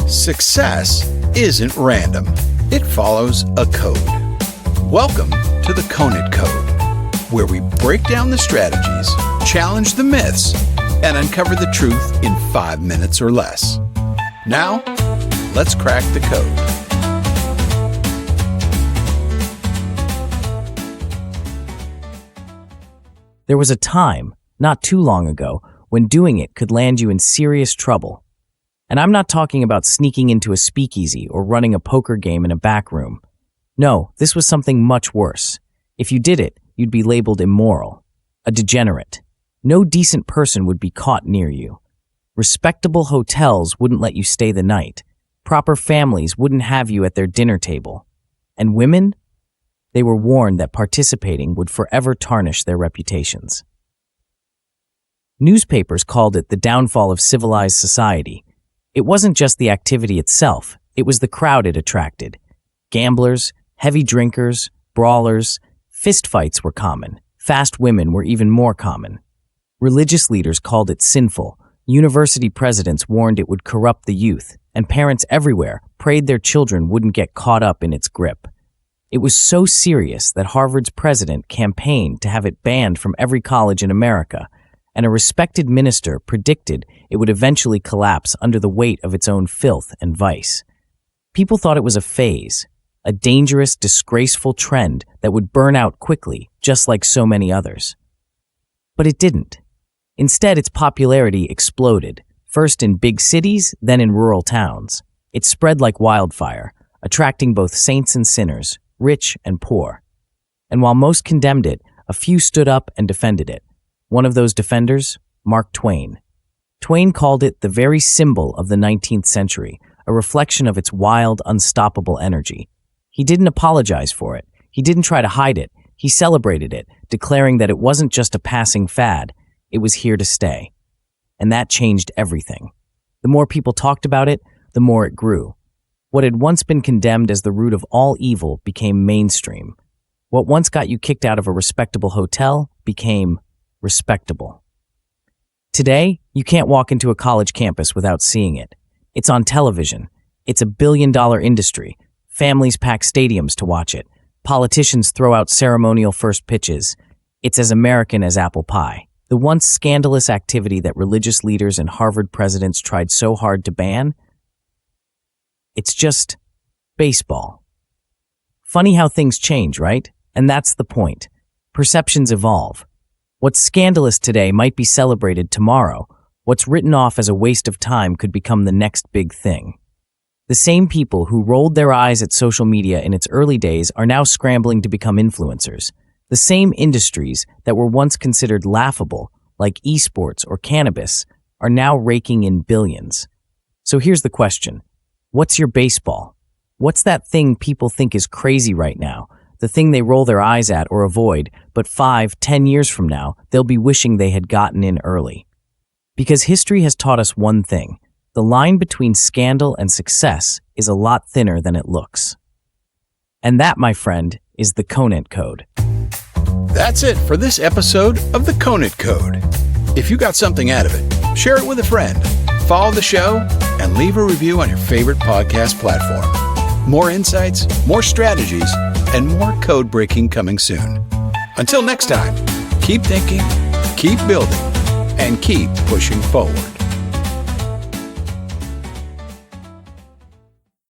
Success isn't random. It follows a code. Welcome to the Conant Code, where we break down the strategies, challenge the myths, and uncover the truth in 5 minutes or less. Now, let's crack the code. There was a time, not too long ago, when doing it could land you in serious trouble. And I'm not talking about sneaking into a speakeasy or running a poker game in a back room. No, this was something much worse. If you did it, you'd be labeled immoral, a degenerate. No decent person would be caught near you. Respectable hotels wouldn't let you stay the night. Proper families wouldn't have you at their dinner table. And women? They were warned that participating would forever tarnish their reputations. Newspapers called it the downfall of civilized society. It wasn't just the activity itself, it was the crowd it attracted. Gamblers, heavy drinkers, brawlers, fistfights were common. Fast women were even more common. Religious leaders called it sinful. University presidents warned it would corrupt the youth, and parents everywhere prayed their children wouldn't get caught up in its grip. It was so serious that Harvard's president campaigned to have it banned from every college in America, and a respected minister predicted it would eventually collapse under the weight of its own filth and vice. People thought it was a phase, a dangerous, disgraceful trend that would burn out quickly, just like so many others. But it didn't. Instead, its popularity exploded, first in big cities, then in rural towns. It spread like wildfire, attracting both saints and sinners, rich and poor. And while most condemned it, a few stood up and defended it. One of those defenders, Mark Twain. Twain called it the very symbol of the 19th century, a reflection of its wild, unstoppable energy. He didn't apologize for it. He didn't try to hide it. He celebrated it, declaring that it wasn't just a passing fad, it was here to stay. And that changed everything. The more people talked about it, the more it grew. What had once been condemned as the root of all evil became mainstream. What once got you kicked out of a respectable hotel became respectable. Today, you can't walk into a college campus without seeing it. It's on television. It's a billion-dollar industry. Families pack stadiums to watch it. Politicians throw out ceremonial first pitches. It's as American as apple pie. The once scandalous activity that religious leaders and Harvard presidents tried so hard to ban? It's just baseball. Funny how things change, right? And that's the point. Perceptions evolve. What's scandalous today might be celebrated tomorrow. What's written off as a waste of time could become the next big thing. The same people who rolled their eyes at social media in its early days are now scrambling to become influencers. The same industries that were once considered laughable, like esports or cannabis, are now raking in billions. So here's the question. What's your baseball? What's that thing people think is crazy right now? The thing they roll their eyes at or avoid, but 5-10 years from now, they'll be wishing they had gotten in early. Because history has taught us one thing. The line between scandal and success is a lot thinner than it looks. And that, my friend, is the Conant Code. That's it for this episode of the Conant Code. If you got something out of it, share it with a friend, follow the show, and leave a review on your favorite podcast platform. More insights, more strategies, and more code breaking coming soon. Until next time, keep thinking, keep building, and keep pushing forward.